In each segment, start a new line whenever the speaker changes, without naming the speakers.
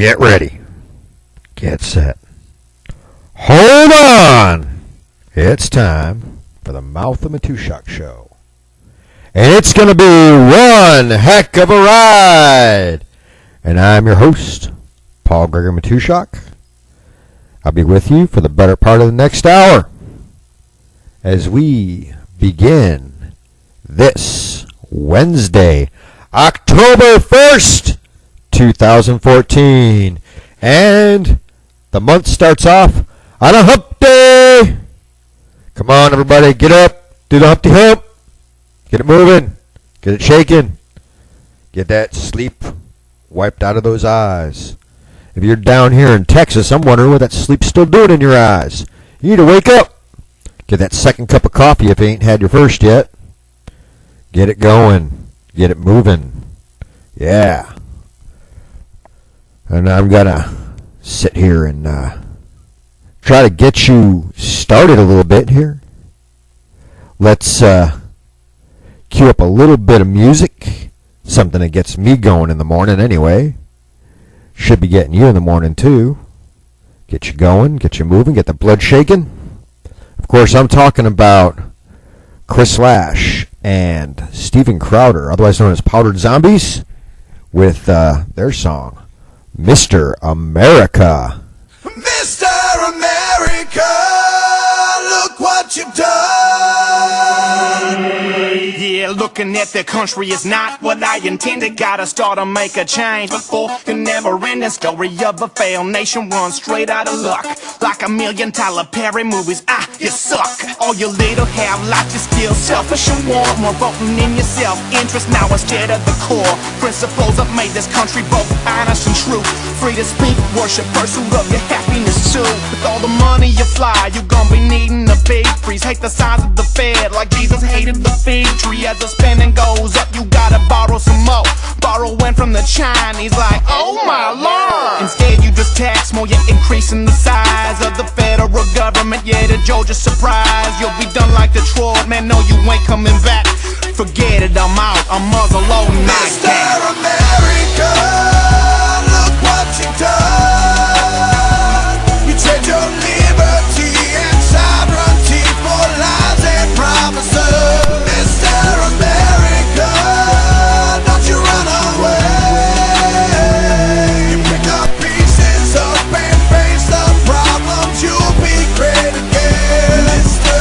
Get ready. Get set. Hold on. It's time for the Mouth of Matuszak show. And it's going to be one heck of a ride. And I'm your host, Paul-Gregory Matuszak. I'll be with you for the better part of the next hour as we begin this Wednesday, October 1st, 2014. And the month starts off on a hump day. Come on, everybody, get up, do the Humpty Hump. Get it moving, get it shaking. Get that sleep wiped out of those eyes. If you're down here in Texas, I'm wondering what that sleep's still doing in your eyes. You need to wake up. Get that second cup of coffee if you ain't had your first yet. Get it going. Get it moving. Yeah. And I'm going to sit here and try to get you started a little bit here. Let's cue up a little bit of music. Something that gets me going in the morning anyway. Should be getting you in the morning too. Get you going, get you moving, get the blood shaking. Of course, I'm talking about Chris Lash and Steven Crowder, otherwise known as Powdered Zombies, with their song, Mr. America.
Mr. America, look what you've done.
Yeah, looking at the country is not what I intended. Gotta start to make a change before the never-ending story of a failed nation runs straight out of luck. Like $1 million Tyler Perry movies, you suck. All your little have life is still selfish and want more voting in your self-interest now instead of the core principles that made this country both honest and true. Free to speak, worship, pursuit of your happiness too. With all the money you fly, you gon' be needing a big freeze. Hate the size of the Fed like Jesus hated the fig tree. As the spending goes up, you gotta borrow some more. Borrowing from the Chinese like, oh my lord. Instead you just tax more, you're increasing the size of the federal government. Yeah, the Georgia surprise, you'll be done like Detroit. Man, no, you ain't coming back. Forget it, I'm out, I'm muzzle loading my
Mr. America, look what you've done. You trade your liberty and sovereignty for lies and promises. Mr. America, don't you run away. You pick up pieces up and face the problems, you'll be great again.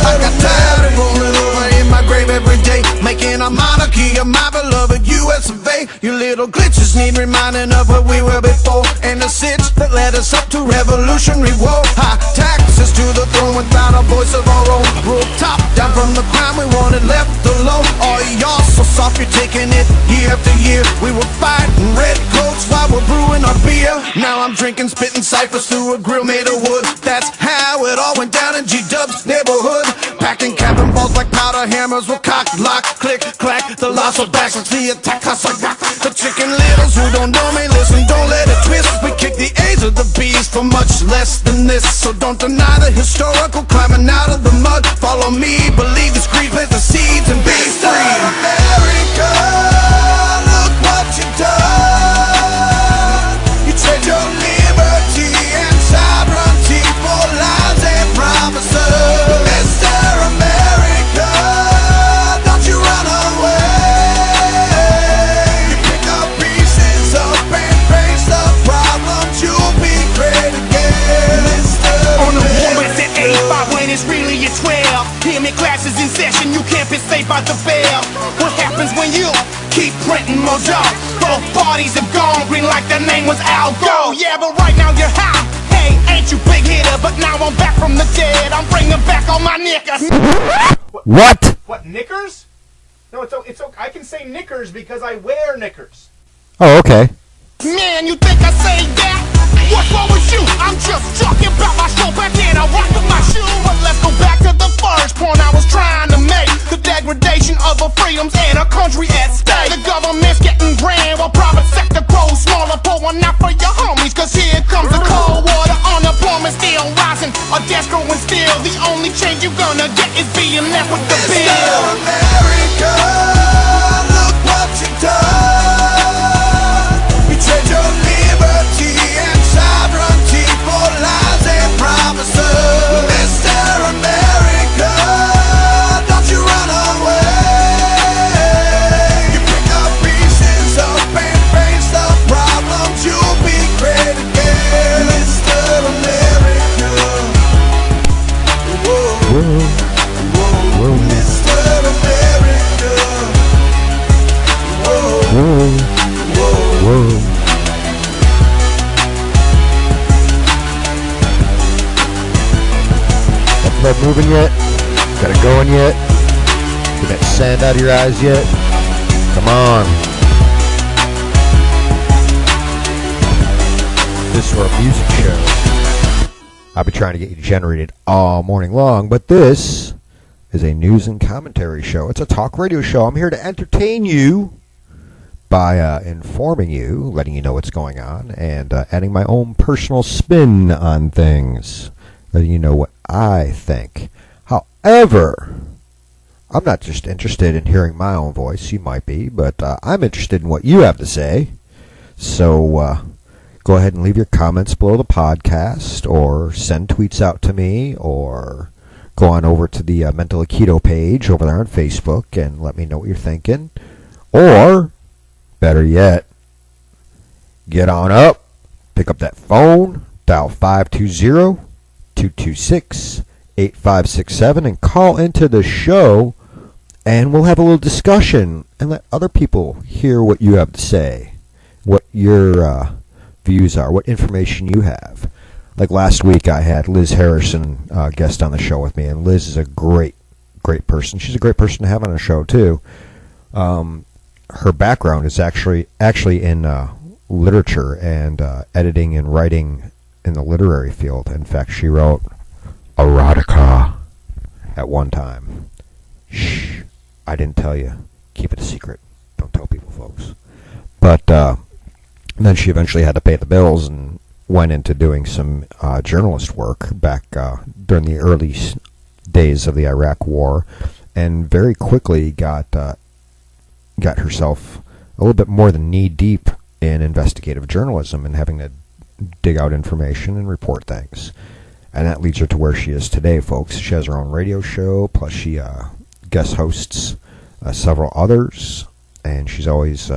I got tired of rolling over in my grave every day, making a monarchy of my beloved US of A. You little glitches need reminding of what we were before, and the sits that led us up to revolutionary war. High taxes to the throne without a voice of our own. Rule top down from the crime we wanted left alone. Oh, y'all so soft, you're taking it year after year. We were fighting red coats while we're brewing our beer. Now I'm drinking, spitting ciphers through a grill made of wood. That's how it all went down in G-Dub's neighborhood. Packing cabin balls like powder hammers with cock, lock, click, clack. The loss of backs, the attack, the chicken littles who don't know me, listen, don't let it twist. We kick the A's of the B's for much less than this. So don't deny the historical climbing out of the mud. Follow me, believe the creed, plant the seeds and be free. America, look what you've done. You trade your liberty and sovereignty for lies and promises. Mr. America, don't you run away. You pick up pieces up and face the problems, you'll be great again.
On the woman at 85 when it's really at 12. Hear me, classes in session, you can't be safe by the bell. What happens when you keep printing more dough? Both parties have gone green like their name was Al Gore. Yeah, but right now you're high. Hey, ain't you big hitter? But now I'm back from the dead. I'm bringing back all my knickers.
What?
What, knickers? No, it's okay. I can say knickers because I wear knickers.
Oh, okay.
Man, you think I say that? What's wrong with you? I'm just talking about my show back then. I rock with my shoe. But let's go back to the first point I was trying to make. The degradation of our freedoms and our country at stake. The government's getting grand while private sector grows smaller. Pour one out for your homies, cause here comes the cold water. Unemployment still rising, our debt's growing still. The only change you're gonna get is being left with the bill.
Mr. America, look what you've done. You trade your liberty and
world. Got the blood moving yet? Got it going yet? Get that sand out of your eyes yet? Come on. This is our music show. I'll be trying to get you generated all morning long, but this is a news and commentary show. It's a talk radio show. I'm here to entertain you by informing you, letting you know what's going on, and adding my own personal spin on things, letting you know what I think. However, I'm not just interested in hearing my own voice. You might be, but I'm interested in what you have to say. So go ahead and leave your comments below the podcast, or send tweets out to me, or go on over to the Mental Keto page over there on Facebook and let me know what you're thinking. Or, better yet, get on up, pick up that phone, dial 520-226-8567, and call into the show, and we'll have a little discussion and let other people hear what you have to say, what your views are, what information you have. Like last week, I had Liz Harrison guest on the show with me, and Liz is a great person. She's a great person to have on a show too. Her background is actually in literature and editing and writing in the literary field. In fact, she wrote erotica at one time. Shh, I didn't tell you. Keep it a secret. Don't tell people, folks. But then she eventually had to pay the bills and went into doing some journalist work back during the early days of the Iraq War, and very quickly got herself a little bit more than knee-deep in investigative journalism and having to dig out information and report things. And that leads her to where she is today, folks. She has her own radio show, plus she guest hosts several others, and she's always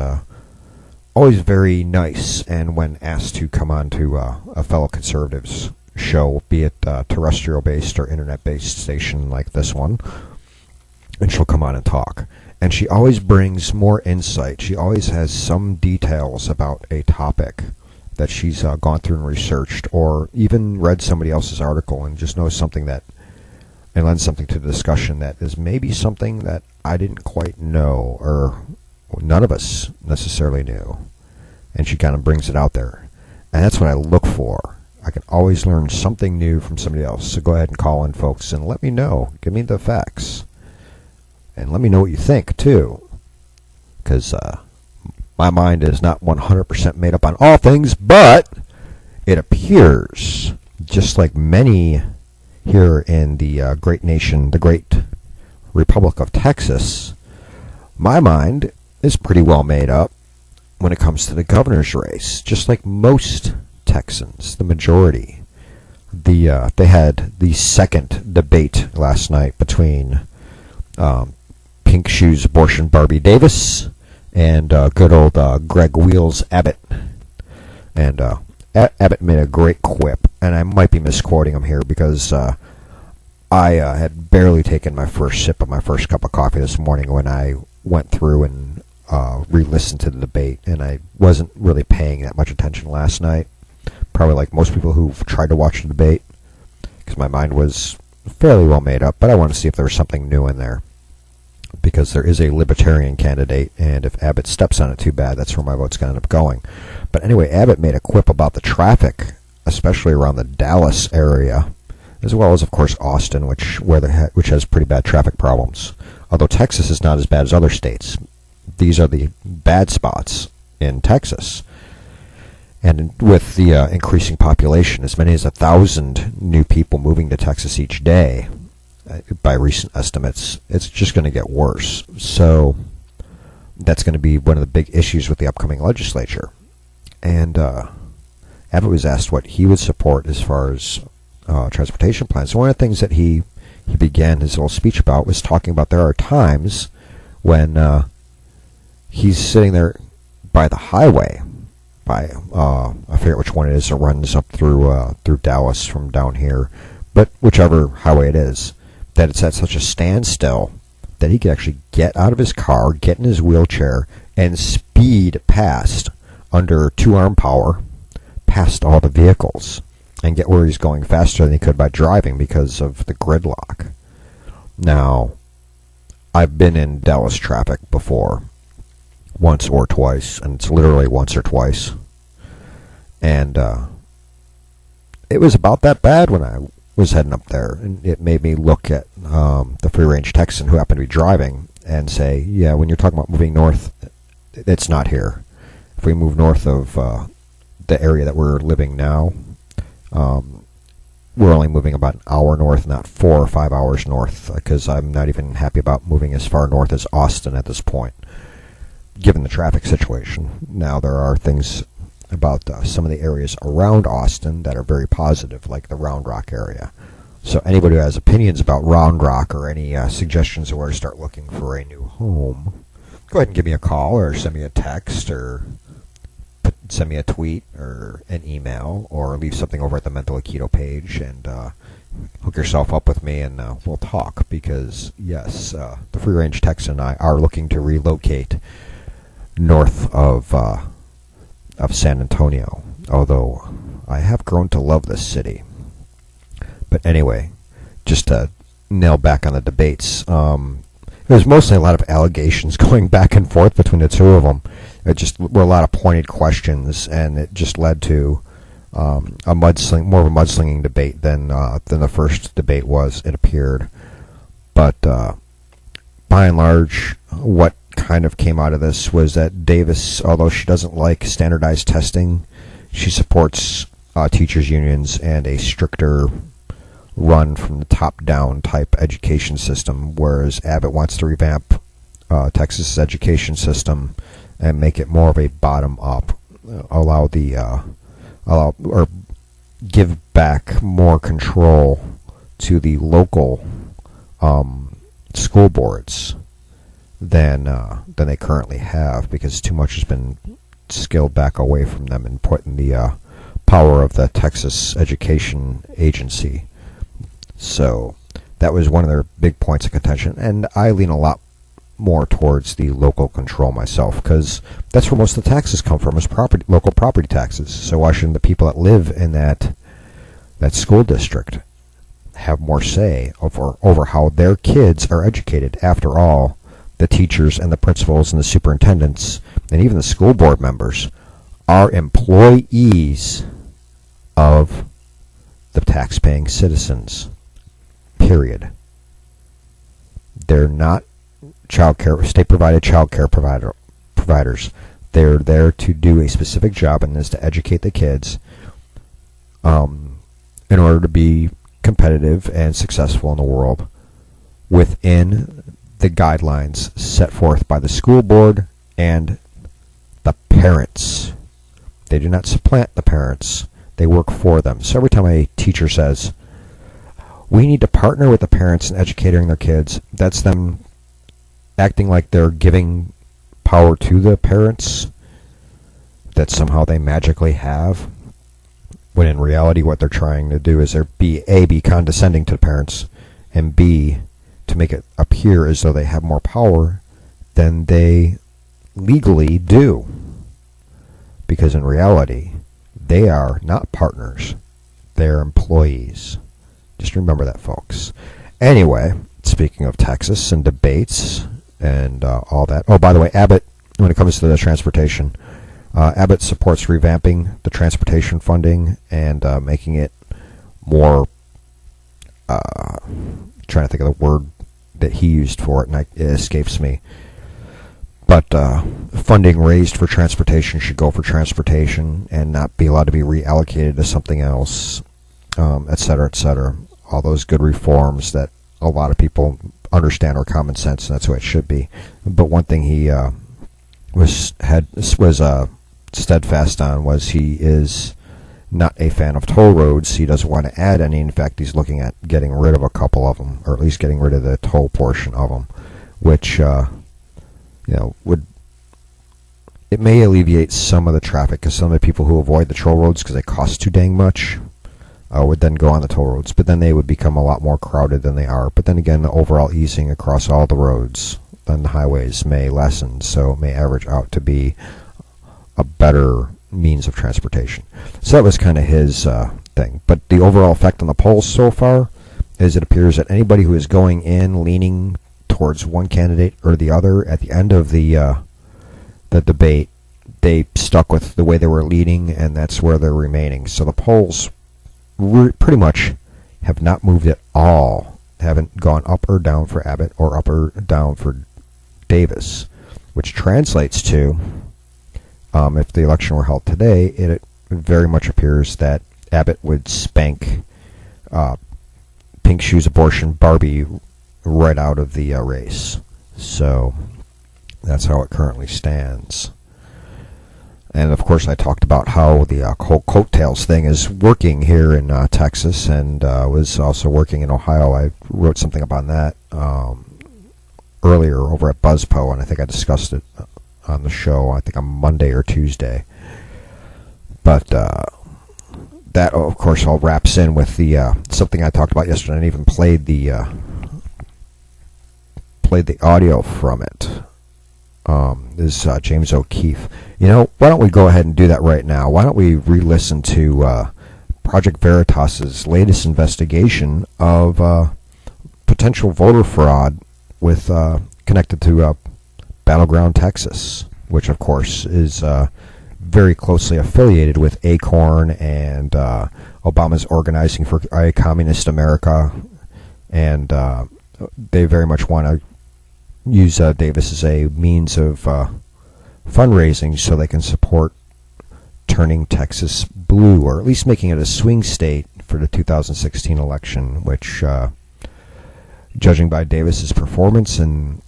very nice, and when asked to come on to a fellow conservative's show, be it terrestrial-based or internet-based station like this one, and she'll come on and talk. And she always brings more insight. She always has some details about a topic that she's gone through and researched, or even read somebody else's article and just knows something that, and lends something to the discussion that is maybe something that I didn't quite know, or none of us necessarily knew, and she kind of brings it out there, and that's what I look for. I can always learn something new from somebody else. So go ahead and call in, folks, and let me know. Give me the facts, and let me know what you think too, because my mind is not 100% made up on all things, but it appears, just like many here in the great nation, the great Republic of Texas, my mind is pretty well made up when it comes to the governor's race, just like most Texans, the majority. They had the second debate last night between Pink Shoes Abortion Barbie Davis and good old Greg Wheels Abbott. And Abbott made a great quip, and I might be misquoting him here because I had barely taken my first sip of my first cup of coffee this morning when I went through and re-listened to the debate, and I wasn't really paying that much attention last night, probably like most people who've tried to watch the debate, because my mind was fairly well made up, but I wanted to see if there was something new in there, because there is a libertarian candidate, and if Abbott steps on it too bad, that's where my vote's going to end up going. But anyway, Abbott made a quip about the traffic, especially around the Dallas area, as well as, of course, Austin, which has pretty bad traffic problems. Although Texas is not as bad as other states. These are the bad spots in Texas. And with the increasing population, as many as 1,000 new people moving to Texas each day, by recent estimates, it's just going to get worse. So that's going to be one of the big issues with the upcoming legislature. And Abbott was asked what he would support as far as transportation plans. So one of the things that he began his little speech about was talking about there are times when he's sitting there by the highway, I forget which one it is that runs up through Dallas from down here, but whichever highway it is, that it's at such a standstill that he could actually get out of his car, get in his wheelchair, and speed past under 2-arm power past all the vehicles and get where he's going faster than he could by driving because of the gridlock. Now, I've been in Dallas traffic before, once or twice, and it's literally once or twice. And it was about that bad when I was heading up there, and it made me look at the free-range Texan who happened to be driving and say, yeah, when you're talking about moving north, it's not here. If we move north of the area that we're living now, we're only moving about an hour north, not 4 or 5 hours north, because I'm not even happy about moving as far north as Austin at this point, given the traffic situation. Now, there are things about some of the areas around Austin that are very positive, like the Round Rock area. So anybody who has opinions about Round Rock or any suggestions of where to start looking for a new home, go ahead and give me a call or send me a text or send me a tweet or an email or leave something over at the Mental Aikido page and hook yourself up with me and we'll talk, because yes, the Free Range Texan and I are looking to relocate north of San Antonio, although I have grown to love this city. But anyway, just to nail back on the debates, it was mostly a lot of allegations going back and forth between the two of them. It just were a lot of pointed questions, and it just led to more of a mudslinging debate than the first debate was, it appeared. But by and large, what kind of came out of this was that Davis, although she doesn't like standardized testing, she supports teachers' unions and a stricter run from the top-down type education system, whereas Abbott wants to revamp Texas's education system and make it more of a bottom-up, or give back more control to the local school boards than they currently have, because too much has been scaled back away from them and put in the power of the Texas Education Agency. So that was one of their big points of contention, and I lean a lot more towards the local control myself, because that's where most of the taxes come from, is local property taxes. So why shouldn't the people that live in that school district have more say over how their kids are educated? After all, the teachers and the principals and the superintendents and even the school board members are employees of the tax-paying citizens, period. They're not state-provided child care providers. They're there to do a specific job, and is to educate the kids in order to be competitive and successful in the world within the guidelines set forth by the school board and the parents. They do not supplant the parents. They work for them. So every time a teacher says, we need to partner with the parents in educating their kids, that's them acting like they're giving power to the parents that somehow they magically have, when in reality what they're trying to do is be condescending to the parents, and B, to make it appear as though they have more power than they legally do. Because in reality, they are not partners. They're employees. Just remember that, folks. Anyway, speaking of Texas and debates and all that. Oh, by the way, Abbott, when it comes to the transportation, Abbott supports revamping the transportation funding and making it more, trying to think of the word that he used for it, and it escapes me. But funding raised for transportation should go for transportation and not be allowed to be reallocated to something else, et cetera, et cetera. All those good reforms that a lot of people understand are common sense, and that's the way it should be. But one thing he was steadfast on was he is not a fan of toll roads. He doesn't want to add any. In fact, he's looking at getting rid of a couple of them, or at least getting rid of the toll portion of them, which it may alleviate some of the traffic, because some of the people who avoid the toll roads because they cost too dang much would then go on the toll roads, but then they would become a lot more crowded than they are. But then again, the overall easing across all the roads and the highways may lessen, so it may average out to be better means of transportation. So that was kind of his thing. But the overall effect on the polls so far is it appears that anybody who is going in leaning towards one candidate or the other at the end of the debate, they stuck with the way they were leading, and that's where they're remaining. So the polls pretty much have not moved at all, haven't gone up or down for Abbott or up or down for Davis, which translates to, if the election were held today, it very much appears that Abbott would spank Pink Shoes Abortion Barbie right out of the race. So that's how it currently stands. And of course I talked about how the whole coattails thing is working here in Texas, and was also working in Ohio. I wrote something about that earlier over at BuzzPo, and I think I discussed it on the show, I think on Monday or Tuesday. But that, of course, all wraps in with the something I talked about yesterday, and even played the audio from it. Is James O'Keefe. You know, why don't we go ahead and do that right now? Why don't we re-listen to Project Veritas's latest investigation of potential voter fraud with connected to Battleground Texas, which of course is very closely affiliated with Acorn and Obama's Organizing for a Communist America, and they very much want to use Davis as a means of fundraising so they can support turning Texas blue, or at least making it a swing state for the 2016 election, which, judging by Davis's performance and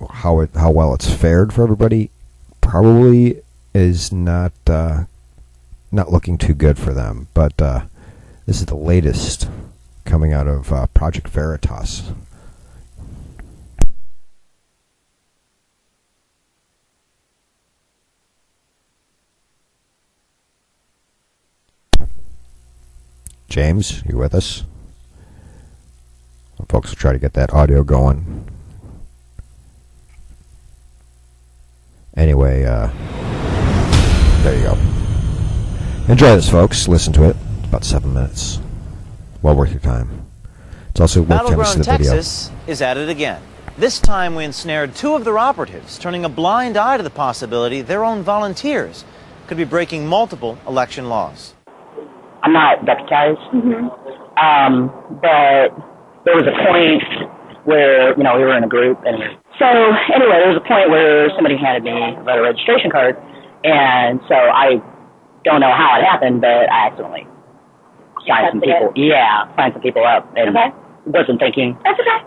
how well it's fared for everybody, probably is not looking too good for them. But this is the latest coming out of Project Veritas. James, you with us? Well, folks will try to get that audio going. Anyway, there you go. Enjoy this, folks. Listen to it. It's about 7 minutes. Well worth your time. It's also worth time to see the video.
Texas is at it again. This time we ensnared two of their operatives, turning a blind eye to the possibility their own volunteers could be breaking multiple election laws.
I'm not deputized, but there was a point where, we were in a group, and so anyway, there was a point where somebody handed me a voter registration card, and so I don't know how it happened, but I accidentally signed some people up, and wasn't thinking. That's okay.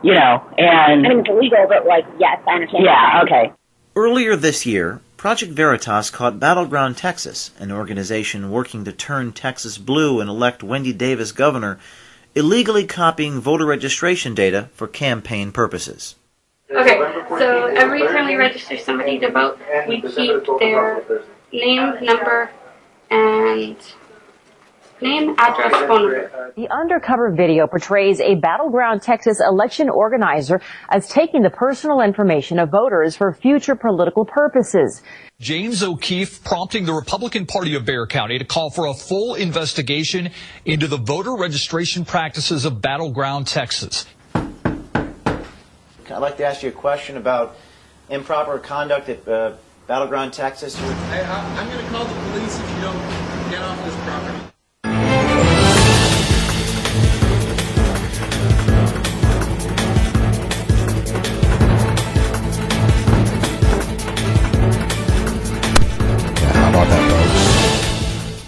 And I mean, it's illegal, but yes, I understand. Yeah, okay.
Earlier this year, Project Veritas caught Battleground Texas, an organization working to turn Texas blue and elect Wendy Davis governor, illegally copying voter registration data for campaign purposes.
Okay, so every time we register somebody to vote, we keep their name, number, and name, address, phone number.
The undercover video portrays a Battleground Texas election organizer as taking the personal information of voters for future political purposes.
James O'Keefe prompting the Republican Party of Bexar County to call for a full investigation into the voter registration practices of Battleground Texas.
I'd like to ask you a question about improper conduct at Battleground Texas.
I'm going to call the police if you don't get off this property.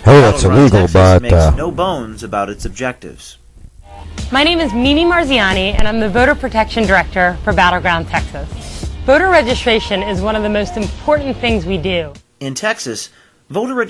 Hey, that's illegal, but
makes no bones about its objectives.
My name is Mimi Marziani, and I'm the Voter Protection Director for Battleground Texas. Voter registration is one of the most important things we do.
In Texas, voter